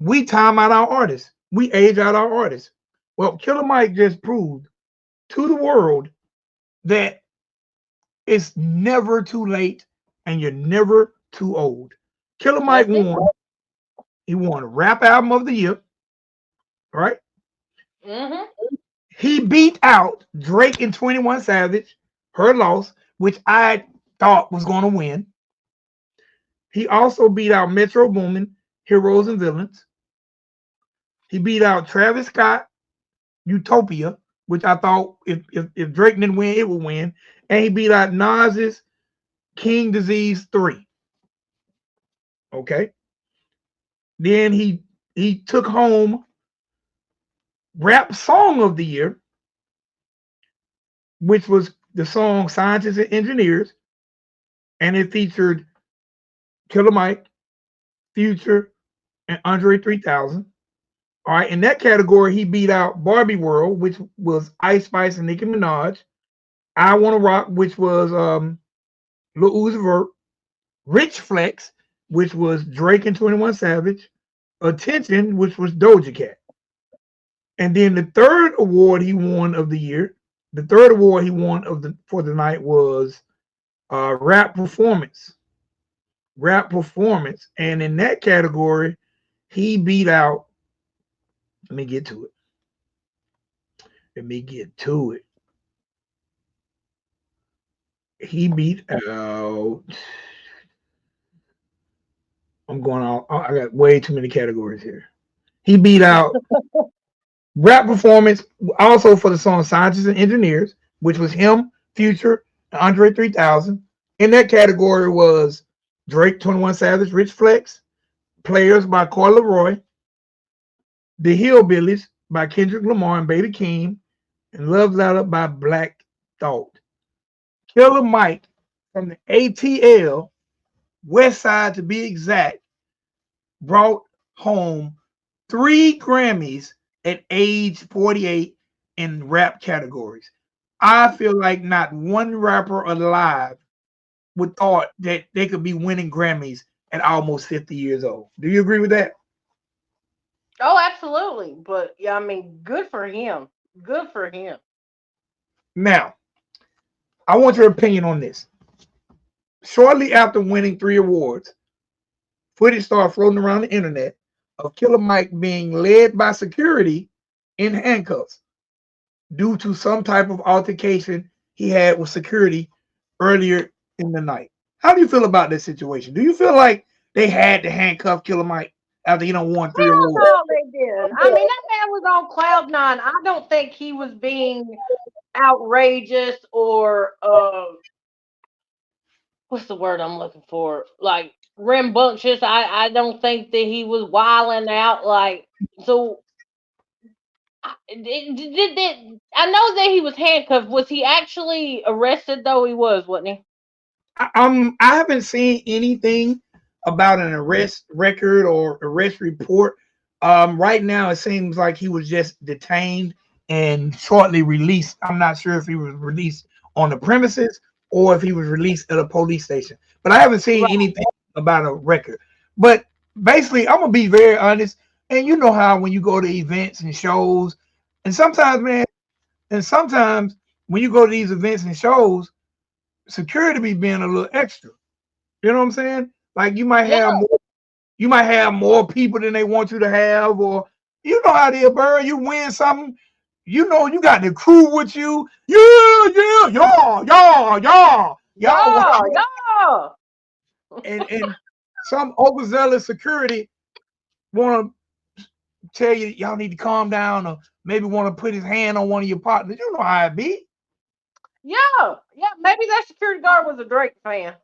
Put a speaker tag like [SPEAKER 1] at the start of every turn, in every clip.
[SPEAKER 1] we time out our artists. We age out our artists. Well, Killer Mike just proved to the world that it's never too late and you're never too old. Killer Mike won. He won Rap Album of the Year, right?
[SPEAKER 2] Mm-hmm.
[SPEAKER 1] He beat out Drake and 21 Savage, her loss, which I thought was going to win. He also beat out Metro Boomin, Heroes and Villains. He beat out Travis Scott, Utopia, which I thought if Drake didn't win, it would win. And he beat out Nas's King Disease 3. Okay. Then he took home Rap Song of the Year, which was the song Scientists and Engineers, and it featured Killer Mike, Future, and Andre 3000. All right, in that category, he beat out Barbie World, which was Ice Spice and Nicki Minaj. I Wanna Rock, which was Lil Uzi Vert. Rich Flex, which was Drake and 21 Savage. Attention, which was Doja Cat. And then the third award he won of the year, the third award he won for the night was Rap Performance. Rap Performance. And in that category, he beat out, let me get to it. He beat out, I'm going out, I got way too many categories here. He beat out Rap Performance, also for the song Scientists and Engineers, which was him, Future, and Andre 3000. In that category was Drake, 21 Savage, Rich Flex, Players by Coy Leroy, The Hillbillies by Kendrick Lamar and Baby Keem, and Love Letter by Black Thought. Killer Mike from the ATL, West Side to be exact, brought home 3 Grammys at age 48 in rap categories. I feel like not one rapper alive would thought that they could be winning Grammys at almost 50 years old. Do you agree with that?
[SPEAKER 2] Oh, absolutely. But yeah, I mean, good for him. Good for him.
[SPEAKER 1] Now, I want your opinion on this. Shortly after winning 3 awards, footage started floating around the internet of Killer Mike being led by security in handcuffs due to some type of altercation he had with security earlier in the night. How do you feel about this situation? Do you feel like they had to handcuff Killer Mike after he done won 3 awards?
[SPEAKER 2] No, they did. I mean, that man was on cloud 9. I don't think he was being outrageous or what's the word I'm looking for? Like rambunctious. I don't think that he was wilding out like so. I know that he was handcuffed. Was he actually arrested? Though he was, wasn't he?
[SPEAKER 1] I haven't seen anything about an arrest record or arrest report. Right now, it seems like he was just detained and shortly released. I'm not sure if he was released on the premises or if he was released at a police station. But I haven't seen anything about a record. But basically, I'm gonna be very honest. And you know how when you go to events and shows, and sometimes, man, and sometimes when you go to these events and shows, security be being a little extra. You know what I'm saying? Like you might have more people than they want you to have, or you know how they burn. You win something, you know you got the crew with you.
[SPEAKER 2] Yeah.
[SPEAKER 1] And some overzealous security want to tell you y'all need to calm down, or maybe want to put his hand on one of your partners. You know how it be.
[SPEAKER 2] Yeah. Maybe that security guard was a Drake fan.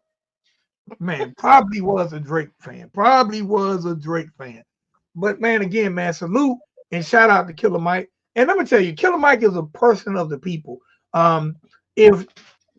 [SPEAKER 1] Man, probably was a Drake fan. But man, again, man, salute and shout out to Killer Mike. And I'm gonna tell you, Killer Mike is a person of the people. If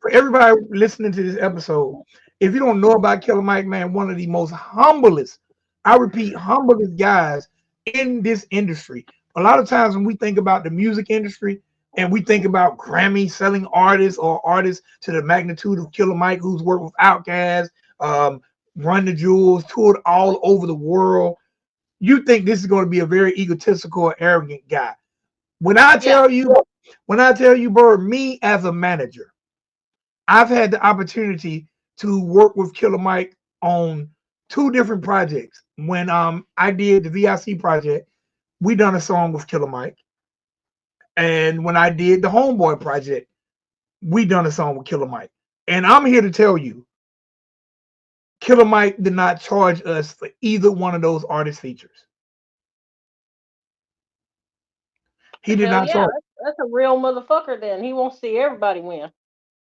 [SPEAKER 1] for everybody listening to this episode, if you don't know about Killer Mike, man, one of the most humblest, I repeat, humblest guys in this industry. A lot of times when we think about the music industry and we think about Grammy selling artists or artists to the magnitude of Killer Mike, who's worked with Outkast, Run the Jewels, toured all over the world. you think this is going to be a very egotistical, arrogant guy. When I tell you, Bird, me as a manager, I've had the opportunity to work with Killer Mike on 2 different projects. When I did the VIC project, we done a song with Killer Mike. And when I did the Homeboy project, we done a song with Killer Mike. And I'm here to tell you, Killer Mike did not charge us for either one of those artist features. He did not charge.
[SPEAKER 2] That's a real motherfucker then. He wants to see everybody win.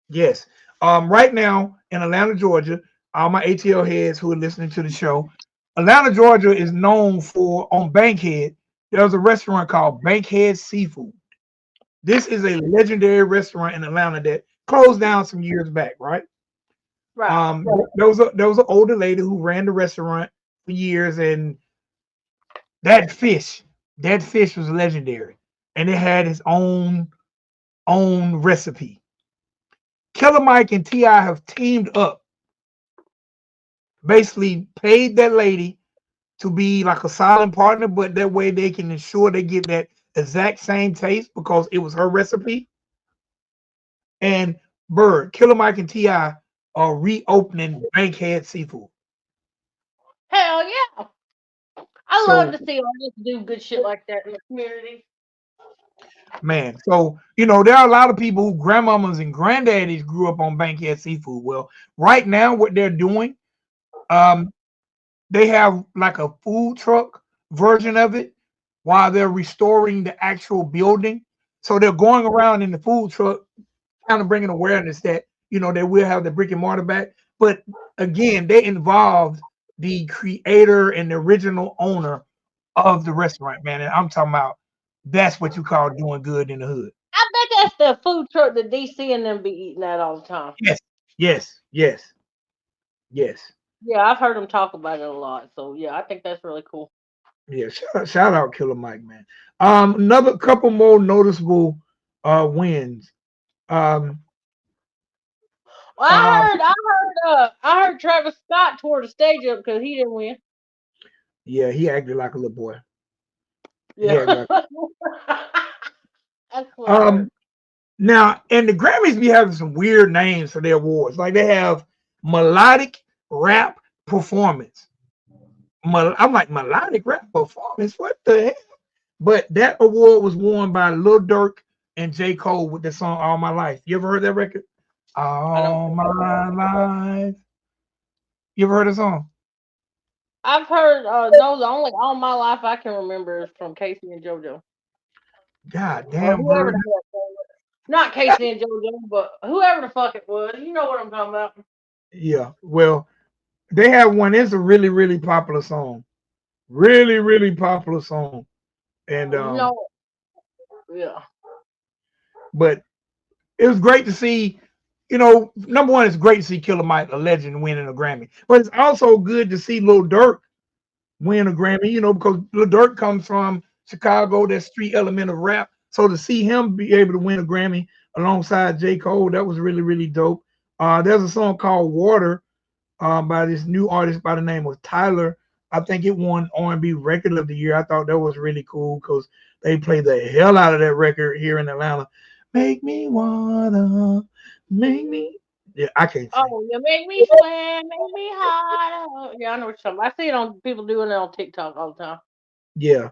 [SPEAKER 1] Yes. Right now in Atlanta, Georgia, all my ATL heads who are listening to the show, Atlanta, Georgia is known for, on Bankhead, there's a restaurant called Bankhead Seafood. This is a legendary restaurant in Atlanta that closed down some years back, right?
[SPEAKER 2] Right.
[SPEAKER 1] There was an older lady who ran the restaurant for years, and that fish was legendary, and it had its own recipe. Killer Mike and T.I. have teamed up, basically paid that lady to be like a silent partner, but that way they can ensure they get that exact same taste because it was her recipe. And Bird, Killer Mike and T.I. are reopening Bankhead Seafood.
[SPEAKER 2] Hell yeah. I love to see artists do good shit like that in the community.
[SPEAKER 1] Man, so there are a lot of people who grandmamas and granddaddies grew up on Bankhead Seafood. Well, right now what they're doing, they have like a food truck version of it while they're restoring the actual building. So they're going around in the food truck, kind of bringing awareness that they will have the brick and mortar back. But again, they involved the creator and the original owner of the restaurant, man. And I'm talking about that's what you call doing good in the hood.
[SPEAKER 2] I bet that's the food truck that DC and them be eating at all the time.
[SPEAKER 1] Yes.
[SPEAKER 2] Yeah, I've heard them talk about it a lot. So yeah, I think that's really cool.
[SPEAKER 1] Yeah, shout out Killer Mike, man. Another couple more noticeable wins.
[SPEAKER 2] Well, I heard Travis Scott tore the stage up because he didn't win.
[SPEAKER 1] Yeah, he acted like a little boy.
[SPEAKER 2] Yeah. That's cool.
[SPEAKER 1] Now, and the Grammys be having some weird names for their awards. Like they have melodic rap performance. I'm like, melodic rap performance? What the hell? But that award was won by Lil Durk and J. Cole with the song All My Life. You ever heard that record? All My Life. You ever heard the song?
[SPEAKER 2] I've heard, no, the only All My Life I can remember is from Casey and JoJo.
[SPEAKER 1] God damn, bro.
[SPEAKER 2] Not Casey and JoJo, but whoever the fuck it was. You know what I'm talking about.
[SPEAKER 1] Yeah, well, they have one. It's a really, really popular song. Really, really popular song. And
[SPEAKER 2] yeah.
[SPEAKER 1] But it was great to see, number one, it's great to see Killer Mike, a legend, winning a Grammy. But it's also good to see Lil Durk win a Grammy, because Lil Durk comes from Chicago, that street element of rap. So to see him be able to win a Grammy alongside J. Cole, that was really, really dope. There's a song called Water by this new artist by the name of Tyler. I think it won R&B Record of the Year. I thought that was really cool because they played the hell out of that record here in Atlanta. Make me wanna, make me. Yeah, I can't sing.
[SPEAKER 2] Oh, you make me sweat, make me hot. Yeah, I know what you're talking about. I see it on people doing it on TikTok all the time.
[SPEAKER 1] Yeah.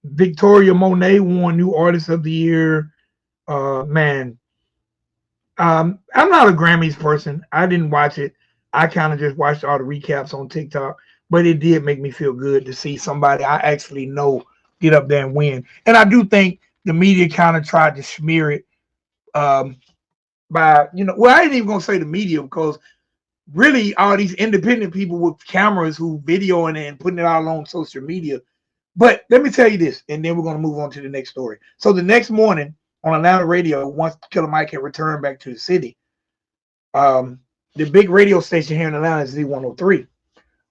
[SPEAKER 1] Victoria Monet won New Artist of the Year. Man. I'm not a Grammys person. I didn't watch it. I kind of just watched all the recaps on TikTok, but it did make me feel good to see somebody I actually know get up there and win. And I do think the media kind of tried to smear it by, I ain't even gonna say the media because really all these independent people with cameras who videoing it and putting it all on social media. But let me tell you this, and then we're gonna move on to the next story. So the next morning on Atlanta radio, once Killer Mike had returned back to the city, the big radio station here in Atlanta is Z103.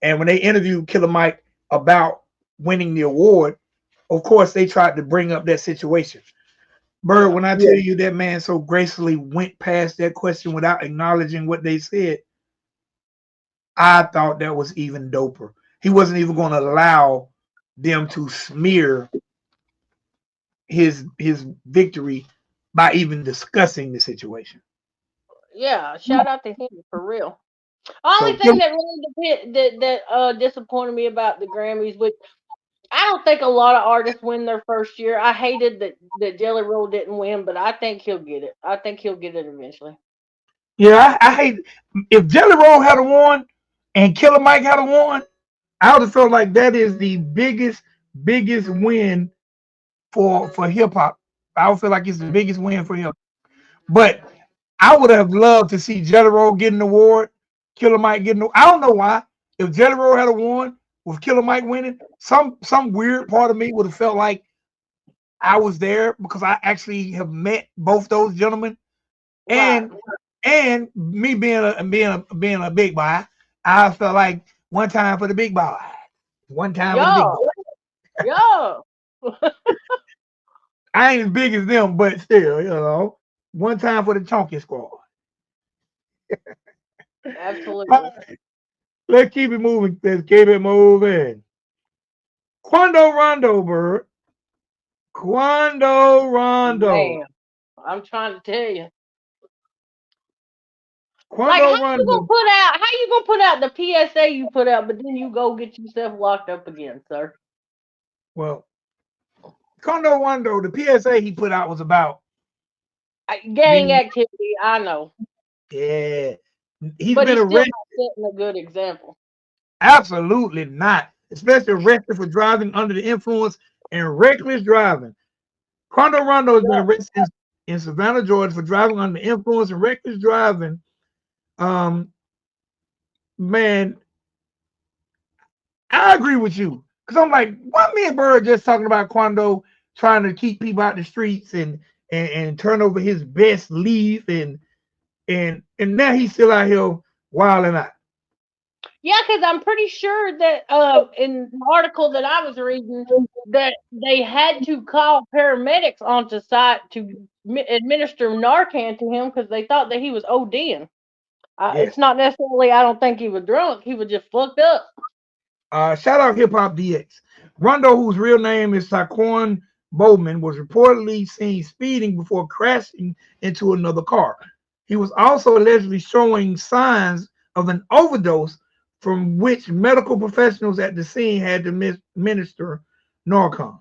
[SPEAKER 1] And when they interviewed Killer Mike about winning the award, of course, they tried to bring up that situation. Bird, when I tell you that man so gracefully went past that question without acknowledging what they said, I thought that was even doper. he wasn't even going to allow them to smear his victory by even discussing the situation.
[SPEAKER 2] Yeah, shout out to him for real. Only
[SPEAKER 1] So
[SPEAKER 2] thing that really disappointed me about the Grammys, which I don't think a lot of artists win their first year. I hated that Jelly Roll didn't win, but I think he'll get it. I think he'll get it eventually.
[SPEAKER 1] yeah, I hate if Jelly Roll had a won and Killer Mike had a won, I would have felt like that is the biggest win for hip hop. I would feel like it's the biggest win for him. But I would have loved to see Jelly Roll get an award, Killer Mike getting. I don't know why. If Jelly Roll had a won with Killer Mike winning, some weird part of me would have felt like I was there because I actually have met both those gentlemen,
[SPEAKER 2] Right.
[SPEAKER 1] and me being a big boy, I felt like one time for the big boy, one time for the big
[SPEAKER 2] Yo,
[SPEAKER 1] boy.
[SPEAKER 2] yo.
[SPEAKER 1] I ain't as big as them, but still, one time for the chunky squad. All
[SPEAKER 2] Absolutely.
[SPEAKER 1] right, let's keep it moving. Let's keep it moving. Quando Rondo, Bird. Quando Rondo.
[SPEAKER 2] Man, I'm trying to tell you. Like,
[SPEAKER 1] Quando Rondo.
[SPEAKER 2] how you gonna put out the PSA you put out, but then you go get yourself locked up again, sir?
[SPEAKER 1] Well, Quando Rondo, the PSA he put out was about
[SPEAKER 2] Gang
[SPEAKER 1] being,
[SPEAKER 2] activity, I know,
[SPEAKER 1] yeah, he's
[SPEAKER 2] but
[SPEAKER 1] been
[SPEAKER 2] he's still
[SPEAKER 1] arrested.
[SPEAKER 2] not setting a good example.
[SPEAKER 1] Absolutely not. Especially arrested for driving under the influence and reckless driving. Quando Rondo has been
[SPEAKER 2] Yeah,
[SPEAKER 1] arrested in Savannah, Georgia for driving under the influence and reckless driving. Um, man, I agree with you. Because I'm like, why me and Bird just talking about Quando trying to keep people out the streets and turn over his best leaf and now he's still out here wilding out.
[SPEAKER 2] yeah, because I'm pretty sure that in the article that I was reading that they had to call paramedics onto site to administer Narcan to him because they thought that he was ODing. It's
[SPEAKER 1] Yes.
[SPEAKER 2] not necessarily. I don't think he was drunk. He was just fucked up.
[SPEAKER 1] Shout out Hip Hop DX. Rondo, whose real name is Taquan Bowman, was reportedly seen speeding before crashing into another car. He was also allegedly showing signs of an overdose from which medical professionals at the scene had to administer Narcan.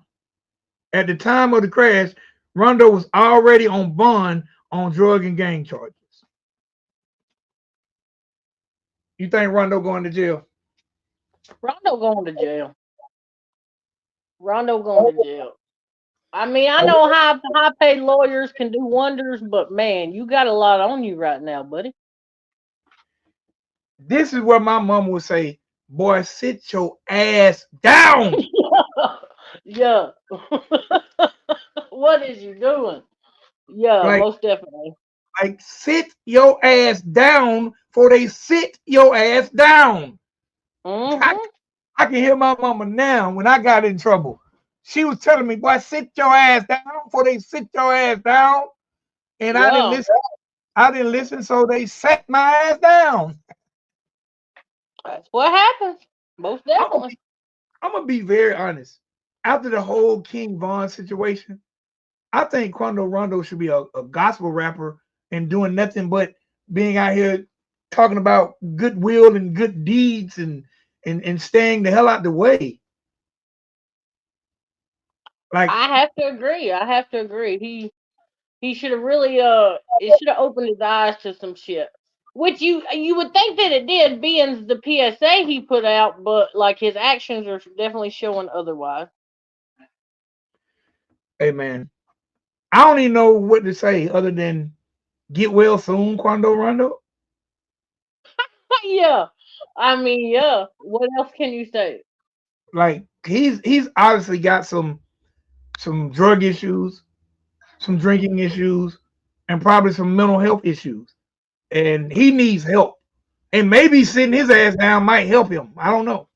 [SPEAKER 1] At the time of the crash, Rondo was already on bond on drug and gang charges. You think Rondo going to jail?
[SPEAKER 2] Rondo going to jail. Rondo going to jail. I mean, I know high paid lawyers can do wonders, but man, you got a lot on you right now, buddy.
[SPEAKER 1] This is where my mom would say, boy, sit your ass down.
[SPEAKER 2] Yeah. What is you doing? Yeah,
[SPEAKER 1] Like,
[SPEAKER 2] most definitely.
[SPEAKER 1] sit your ass down for they sit your ass down. I,
[SPEAKER 2] Mm-hmm.
[SPEAKER 1] I can hear my mama now when I got in trouble. She was telling me, boy, sit your ass down for they sit your ass down. And I didn't
[SPEAKER 2] Yeah.
[SPEAKER 1] listen. I didn't listen, so they sat my ass down.
[SPEAKER 2] That's what happens. Most
[SPEAKER 1] I'm gonna
[SPEAKER 2] definitely.
[SPEAKER 1] be, I'm gonna be very honest. After the whole King Von situation, I think Quando Rondo should be a gospel rapper and doing nothing but being out here talking about goodwill and good deeds and staying the hell out the way. Like,
[SPEAKER 2] I have to agree. I have to agree. He should have really it should have opened his eyes to some shit. Which you would think that it did, being the PSA he put out, but like his actions are definitely showing otherwise.
[SPEAKER 1] hey man, I don't even know what to say other than get well soon, Quando Rondo.
[SPEAKER 2] Yeah. I mean, yeah. What else can you say?
[SPEAKER 1] Like he's obviously got some drug issues, some drinking issues, and probably some mental health issues. And he needs help. And maybe sitting his ass down might help him. I don't know.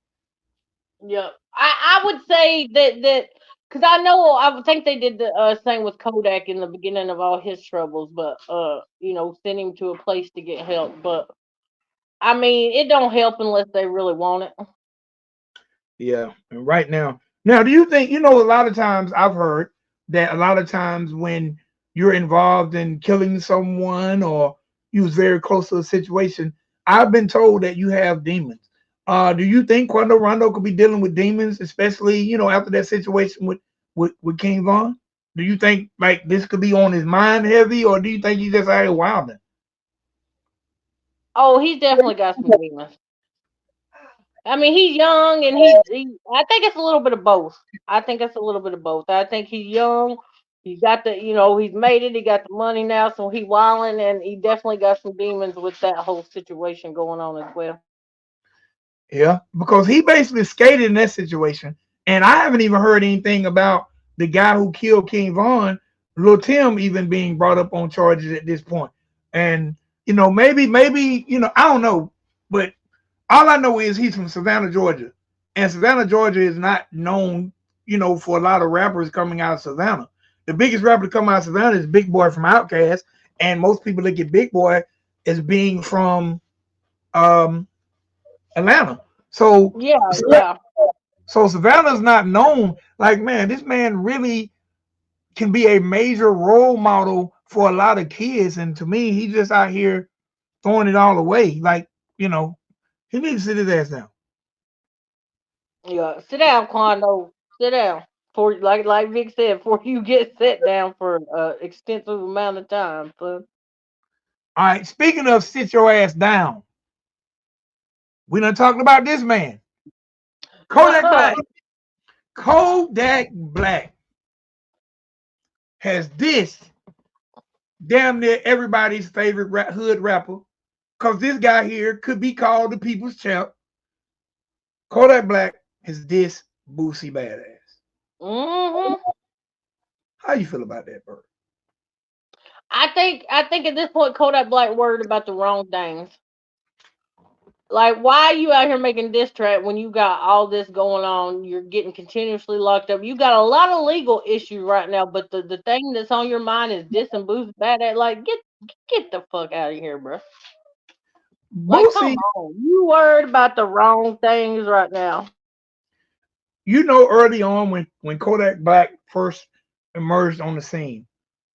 [SPEAKER 2] Yeah. I would say that because I know I would think they did the same with Kodak in the beginning of all his troubles, but send him to a place to get help. But I mean, it don't help unless they really want it.
[SPEAKER 1] Yeah, and right now, do you think a lot of times I've heard that a lot of times when you're involved in killing someone or you was very close to a situation, I've been told that you have demons. Do you think Quando Rondo could be dealing with demons, especially after that situation with King Von? Do you think like this could be on his mind heavy, or do you think he just out here wilding?
[SPEAKER 2] Oh, he's definitely got some demons. I mean, he's young and I think it's a little bit of both. I think it's a little bit of both. I think he's young. He got he's made it. He got the money now, so he wilding, and he definitely got some demons with that whole situation going on as well.
[SPEAKER 1] Yeah, because he basically skated in that situation, and I haven't even heard anything about the guy who killed King Von, Lil Tim, even being brought up on charges at this point. And maybe I don't know, but all I know is he's from Savannah, Georgia, and Savannah, Georgia is not known, for a lot of rappers coming out of Savannah. The biggest rapper to come out of Savannah is Big Boy from Outkast, and most people look at Big Boy as being from um, Atlanta. So
[SPEAKER 2] Yeah, yeah.
[SPEAKER 1] so Savannah's not known. Like, man, this man really can be a major role model for a lot of kids. And to me, he's just out here throwing it all away. Like, he needs to sit his ass down.
[SPEAKER 2] Yeah, sit down, Quando. Sit down. For like Vic said, before you get set down for extensive amount of time. Son.
[SPEAKER 1] All right. Speaking of sit your ass down, we done talked about this man. Kodak Black. Kodak Black has dissed damn near everybody's favorite hood rapper. Because this guy here could be called the people's champ. Kodak Black has dissed Boosie Badass.
[SPEAKER 2] hmm
[SPEAKER 1] How you feel about that, bro?
[SPEAKER 2] I think at this point Kodak Black worried about the wrong things. Like, why are you out here making diss track when you got all this going on? You're getting continuously locked up. You got a lot of legal issues right now, but the thing that's on your mind is dissing Boost bad at. Like, get the fuck out of here, bro. Like, come
[SPEAKER 1] Boosie,
[SPEAKER 2] on. You worried about the wrong things right now.
[SPEAKER 1] early on when Kodak Black first emerged on the scene,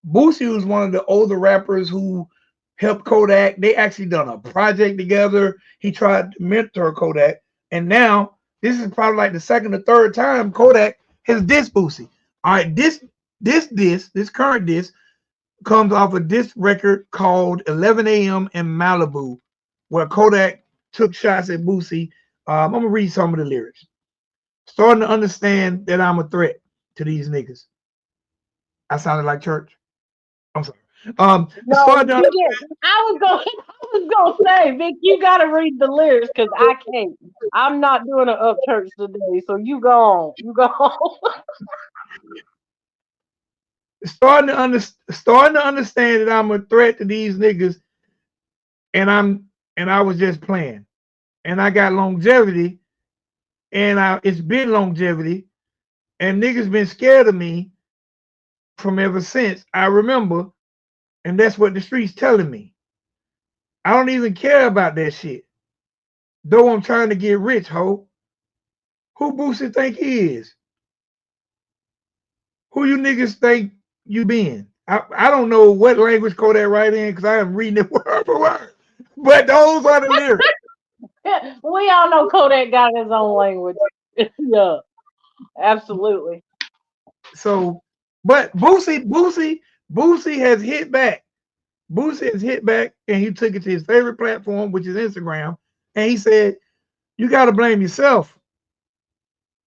[SPEAKER 1] Boosie was one of the older rappers who helped Kodak. They actually done a project together. He tried to mentor Kodak, and now this is probably like the second or third time Kodak has dissed Boosie. All right, this current diss comes off of this record called 11 a.m. in Malibu, where Kodak took shots at Boosie. I'm gonna read some of the lyrics. Starting to understand that I'm a threat to these niggas. I sounded like church. I'm sorry.
[SPEAKER 2] No,
[SPEAKER 1] Starting to
[SPEAKER 2] you did. I was gonna say, Vic, you gotta read the lyrics because I can't. I'm not doing an up church today, so you go on. You go on.
[SPEAKER 1] starting to understand that I'm a threat to these niggas, and I was just playing, and I got longevity, and it's been longevity, and niggas been scared of me from ever since I remember, and that's what the streets telling me. I don't even care about that shit. Though I'm trying to get rich, ho. Who Boosie think he is? Who you niggas think you been? I don't know what language Kodak write in because I am reading it word for word. But those are the lyrics.
[SPEAKER 2] We all know Kodak got his own language. Yeah, absolutely.
[SPEAKER 1] So, but Boosie has hit back. Boosie has hit back and he took it to his favorite platform, which is Instagram. And he said, you got to blame yourself.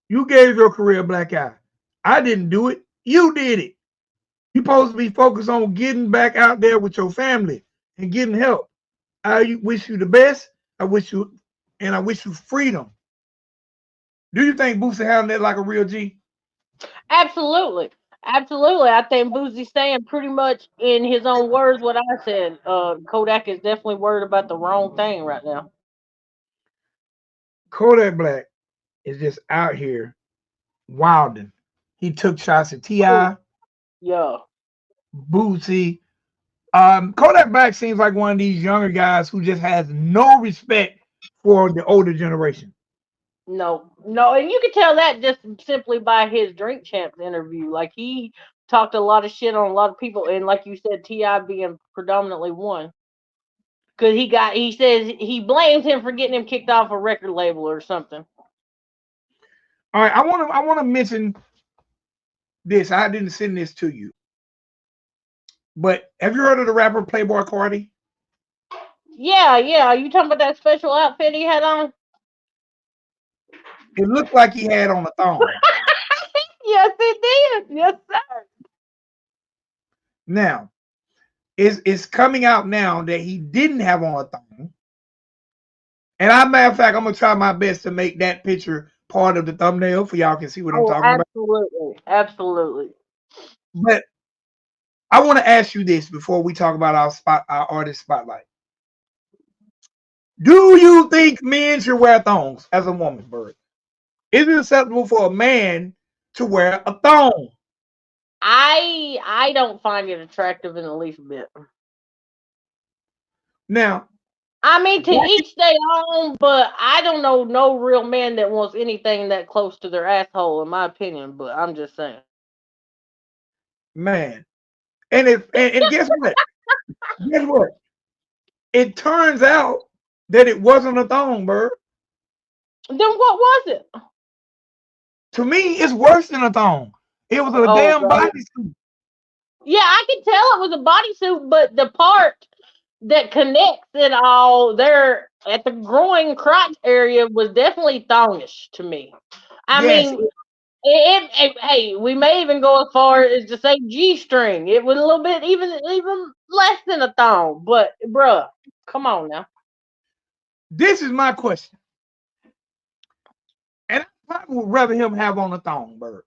[SPEAKER 1] You gave your career a black eye. I didn't do it. You did it. You're supposed to be focused on getting back out there with your family and getting help. I wish you the best. I wish you freedom. Do you think Boosie handled that like a real G?
[SPEAKER 2] Absolutely. Absolutely. I think Boosie's saying pretty much in his own words what I said. Kodak is definitely worried about the wrong thing right now.
[SPEAKER 1] Kodak Black is just out here wilding. He took shots at T.I.,
[SPEAKER 2] Yeah.
[SPEAKER 1] Boosie. Kodak Black seems like one of these younger guys who just has no respect for the older generation.
[SPEAKER 2] no, and you can tell that just simply by his Drink Champs interview. Like he talked a lot of shit on a lot of people, and like you said, Ti being predominantly one, because he says he blames him for getting him kicked off a record label or something.
[SPEAKER 1] All right, I want to mention this. I didn't send this to you, but have you heard of the rapper Playboi Carti?
[SPEAKER 2] Yeah, you talking about that special outfit he had on?
[SPEAKER 1] It looked like he had on a thong.
[SPEAKER 2] Yes, it did. Yes, sir.
[SPEAKER 1] Now, it's coming out now that he didn't have on a thong. And matter of fact, I'm gonna try my best to make that picture part of the thumbnail for y'all can see what I'm
[SPEAKER 2] Oh,
[SPEAKER 1] talking about.
[SPEAKER 2] absolutely.
[SPEAKER 1] But I want to ask you this before we talk about our artist spotlight. Do you think men should wear thongs as a woman, Bird? Is it acceptable for a man to wear a thong?
[SPEAKER 2] I don't find it attractive in the least bit.
[SPEAKER 1] Now,
[SPEAKER 2] I mean, to each their own, but I don't know no real man that wants anything that close to their asshole, in my opinion. But I'm just saying.
[SPEAKER 1] man, and guess what? Guess what? It turns out that it wasn't a thong, Bird.
[SPEAKER 2] Then what was it?
[SPEAKER 1] To me, it's worse than a thong. It was a
[SPEAKER 2] Oh,
[SPEAKER 1] damn
[SPEAKER 2] God.
[SPEAKER 1] bodysuit.
[SPEAKER 2] Yeah, I can tell it was a bodysuit, but the part that connects it all there at the groin crotch area was definitely thongish to me. I
[SPEAKER 1] Yes,
[SPEAKER 2] mean, hey, we may even go as far as to say G string. It was a little bit even less than a thong, but bruh, come on now.
[SPEAKER 1] this is my question. And I probably would rather him have on a thong, Bird.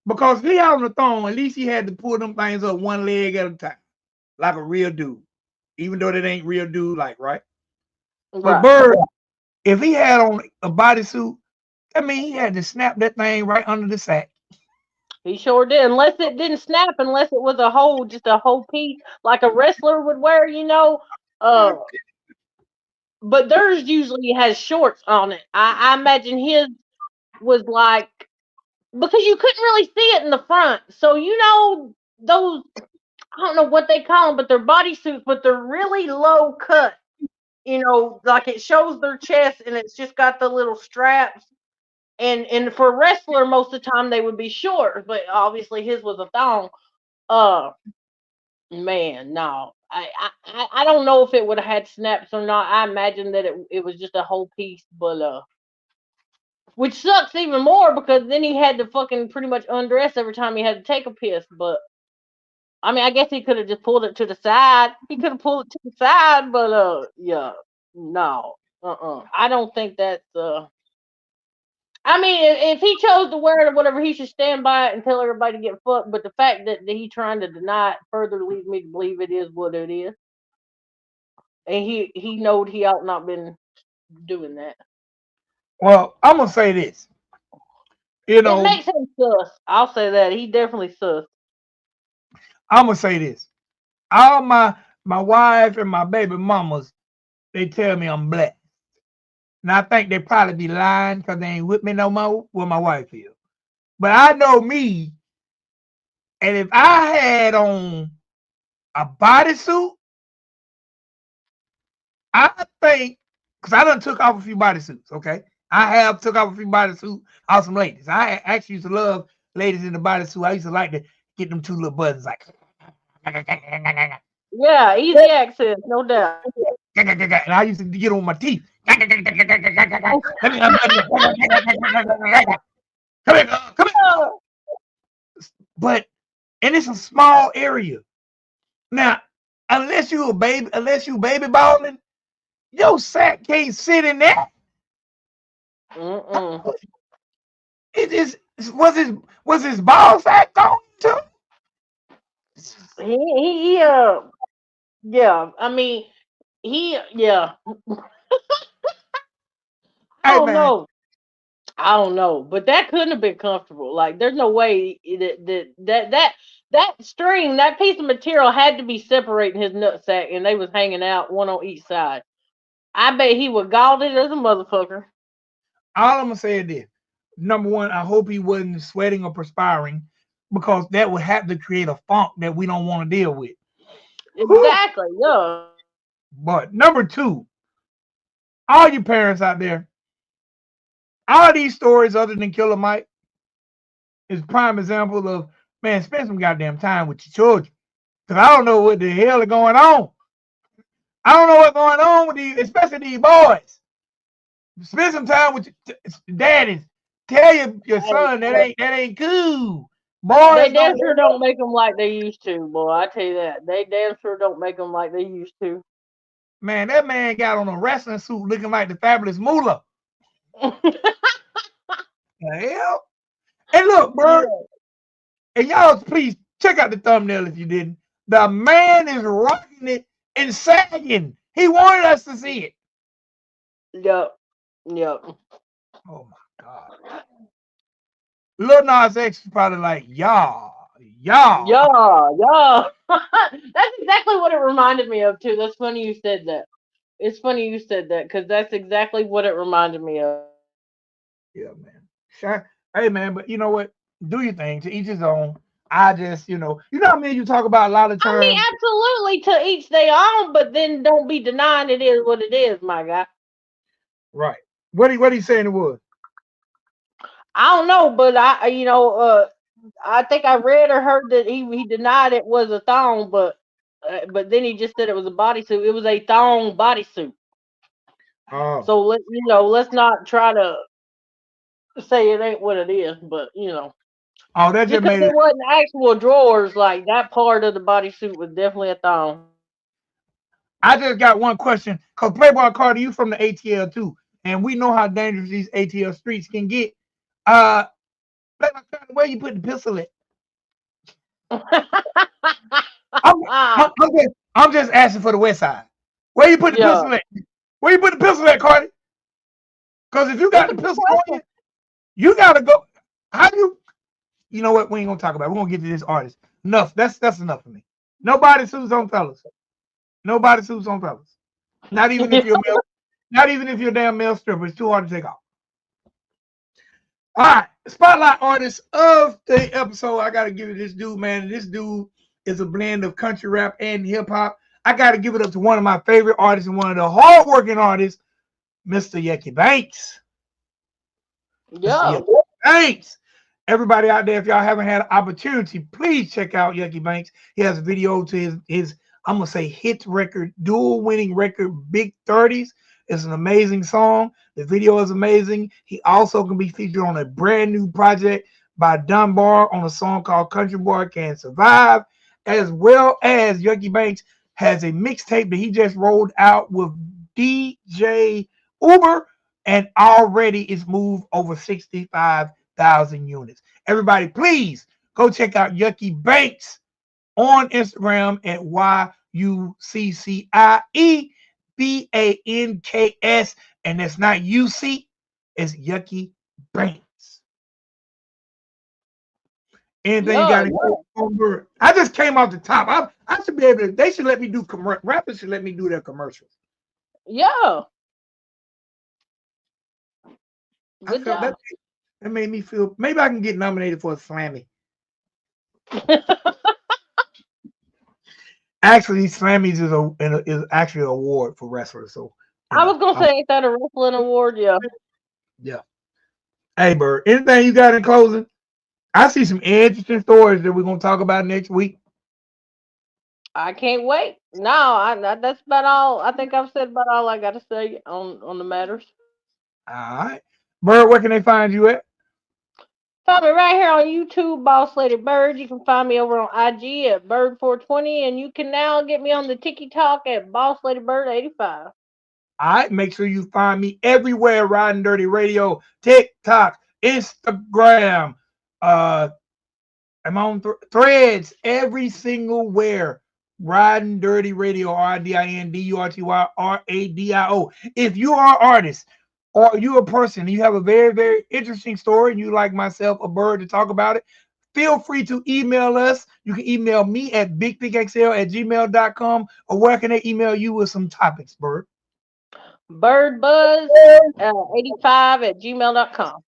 [SPEAKER 1] Because if he had on a thong, at least he had to pull them things up one leg at a time, like a real dude. Even though that ain't real dude, like, right? But
[SPEAKER 2] Right.
[SPEAKER 1] Bird, if he had on a bodysuit, I mean, he had to snap that thing right under the sack.
[SPEAKER 2] He sure did. Unless it didn't snap, unless it was just a whole piece, like a wrestler would wear, you know. Uh, but theirs usually has shorts on it. I imagine his was like because you couldn't really see it in the front. So you know those I don't know what they call them, but they're bodysuits, but they're really low cut. You know, like it shows their chest and it's just got the little straps. And for a wrestler, most of the time they would be short, but obviously his was a thong. Uh, man, no, I don't know if it would have had snaps or not. I imagine that it was just a whole piece, but which sucks even more because then he had to fucking pretty much undress every time he had to take a piss. But I mean, I guess he could have just pulled it to the side. He could have pulled it to the side, but yeah, no, I don't think that's I mean, if he chose to wear it or whatever, he should stand by it and tell everybody to get fucked. But the fact that he trying to deny it further leads me to believe it is what it is, and he knowed he ought not been doing that.
[SPEAKER 1] Well, I'm gonna say this. You
[SPEAKER 2] It
[SPEAKER 1] know,
[SPEAKER 2] makes him sus. I'll say that he definitely sus.
[SPEAKER 1] I'm gonna say this. All my wife and my baby mamas, they tell me I'm black. And I think they probably be lying because they ain't with me no more where my wife is. But I know me, and if I had on a bodysuit, I think, because I done took off a few bodysuits, okay? I have took off a few bodysuits off some ladies. I actually used to love ladies in the bodysuit. I used to like to get them two little buttons like,
[SPEAKER 2] Yeah, easy access, no doubt.
[SPEAKER 1] and I used to get on my teeth. Come here, come here. But, and it's a small area. Now, unless you baby balling, your sack can't sit in there. It is was his ball sack going too?
[SPEAKER 2] He yeah. I mean, yeah. I
[SPEAKER 1] Hey
[SPEAKER 2] don't
[SPEAKER 1] man,
[SPEAKER 2] know. I don't know, but that couldn't have been comfortable. Like, there's no way that string, that piece of material had to be separating his nutsack, and they was hanging out one on each side. I bet he was galled it as a motherfucker.
[SPEAKER 1] All I'm gonna say is this: number one, I hope he wasn't sweating or perspiring, because that would have to create a funk that we don't want to deal with. Whew.
[SPEAKER 2] Exactly. Yeah.
[SPEAKER 1] But number two, all you parents out there, all these stories other than Killer Mike is a prime example of, man, spend some goddamn time with your children. Because I don't know what the hell is going on. I don't know what's going on with these, especially these boys. Spend some time with your daddies. Tell your son that ain't cool.
[SPEAKER 2] They
[SPEAKER 1] Boys
[SPEAKER 2] damn
[SPEAKER 1] don't.
[SPEAKER 2] sure don't make them like they used to, boy. I tell you that. They damn sure don't make them like they used to.
[SPEAKER 1] Man, that man got on a wrestling suit looking like the Fabulous Moolah. The hell? And look, bro, and y'all please check out the thumbnail if you didn't. The man is rocking it and sagging. He wanted us to see it.
[SPEAKER 2] Yep. Yep.
[SPEAKER 1] Oh my God. Lil Nas X is probably like, y'all.
[SPEAKER 2] Yeah. That's exactly what it reminded me of too. That's funny you said that. It's funny you said that because that's exactly what it reminded me of.
[SPEAKER 1] Yeah, man. Sure. Hey, man, but you know what? Do your thing. To each his own. I just, what I mean? You talk about a lot of
[SPEAKER 2] I mean,
[SPEAKER 1] terms.
[SPEAKER 2] absolutely to each their own, but then don't be denying it is what it is, my guy.
[SPEAKER 1] Right. What he saying it was?
[SPEAKER 2] I don't know, but I think I read or heard that he denied it was a thong, but then he just said it was a bodysuit. It was a thong bodysuit.
[SPEAKER 1] Oh.
[SPEAKER 2] So let's not try to say it ain't what it is, but
[SPEAKER 1] Oh, that
[SPEAKER 2] just
[SPEAKER 1] just
[SPEAKER 2] because
[SPEAKER 1] made
[SPEAKER 2] it
[SPEAKER 1] it.
[SPEAKER 2] wasn't actual drawers, like that part of the bodysuit was definitely a thong.
[SPEAKER 1] I just got one question. Because Playboi Carti, you from the ATL too. And we know how dangerous these ATL streets can get. Uh, Playboi Carti, where you put the pistol at? I'm, I'm just asking for the West Side. Where you put the
[SPEAKER 2] Yeah,
[SPEAKER 1] pistol at? Where you put the pistol at, Carti? Because if you got
[SPEAKER 2] that's a
[SPEAKER 1] the
[SPEAKER 2] good
[SPEAKER 1] pistol on
[SPEAKER 2] question.
[SPEAKER 1] you gotta go. How do you know what? We ain't gonna talk about it. We're gonna get to this artist. Enough. That's enough for me. Nobody sues on fellas. Nobody sues on fellas. Not even if you're male, not even if you're a damn male stripper. It's too hard to take off. All right. Spotlight artist of the episode. I gotta give it this dude, man. This dude is a blend of country rap and hip hop. I gotta give it up to one of my favorite artists and one of the hardworking artists, Mr. Yucky Banks. Mr.
[SPEAKER 2] Yeah,
[SPEAKER 1] Yucky Banks. Everybody out there, if y'all haven't had an opportunity, please check out Yucky Banks. He has a video to his I'm gonna say hit record, dual winning record, Big 30s. It's an amazing song. The video is amazing. He also can be featured on a brand new project by Dunbar on a song called Country Boy Can't Survive, as well as Yucky Banks has a mixtape that he just rolled out with DJ Uber, and already it's moved over 65,000 units. Everybody, please go check out Yucky Banks on Instagram at YUCCIEBANKS, and that's not UC, it's Yucky Banks. Anything you got
[SPEAKER 2] yeah,
[SPEAKER 1] to go? I just came off the top. I should be able to. They should let me do rappers should let me do their commercials.
[SPEAKER 2] yeah.
[SPEAKER 1] I
[SPEAKER 2] Good
[SPEAKER 1] felt
[SPEAKER 2] job.
[SPEAKER 1] that made me feel maybe I can get nominated for a Slammy. Actually, Slammies is actually an award for wrestlers. So
[SPEAKER 2] I was gonna say, ain't that a wrestling award? Yeah.
[SPEAKER 1] yeah. Hey, Bird, anything you got in closing? I see some interesting stories that we're gonna talk about next week.
[SPEAKER 2] I can't wait. No, that's about all. I think I've said about all I got to say on the matters.
[SPEAKER 1] All right, Bird, where can they find you at?
[SPEAKER 2] Find me right here on YouTube, Boss Lady Bird. You can find me over on IG at Bird420, and you can now get me on the TikTok at Boss Lady Bird 85.
[SPEAKER 1] All right, make sure you find me everywhere. Riding Dirty Radio, TikTok, Instagram. I'm on Threads, every single where. Riding Dirty Radio, RIDINDURTYRADIO. If you are an artist or you're a person and you have a very, very interesting story and you like myself, a bird, to talk about it, feel free to email us. You can email me at bigpigxl@gmail.com, or where can they email you with some topics, Bird?
[SPEAKER 2] birdbuzz85@gmail.com.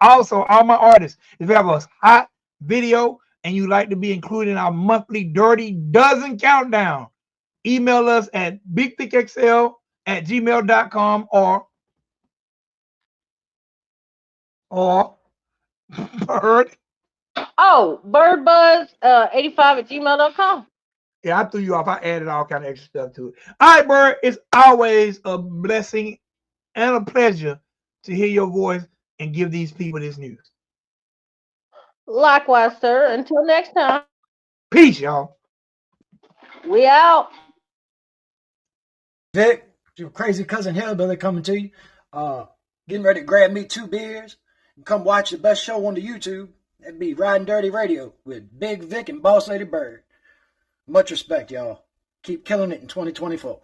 [SPEAKER 1] Also, all my artists, if you have a hot video and you like to be included in our monthly Dirty Dozen countdown, email us at bigthickxl@gmail.com or bird.
[SPEAKER 2] Oh, birdbuzz85@gmail.com.
[SPEAKER 1] Yeah, I threw you off. I added all kind of extra stuff to it. All right, Bird, it's always a blessing and a pleasure to hear your voice and give these people this news.
[SPEAKER 2] Likewise, sir. Until next time,
[SPEAKER 1] Peace, y'all.
[SPEAKER 2] we out.
[SPEAKER 3] Vic, your crazy cousin Hillbilly coming to you. Getting ready to grab me 2 beers and come watch the best show on the YouTube. That'd be Ridin Durty Radio with Big Vic and Boss Lady Bird. Much respect, y'all. Keep killing it in 2024.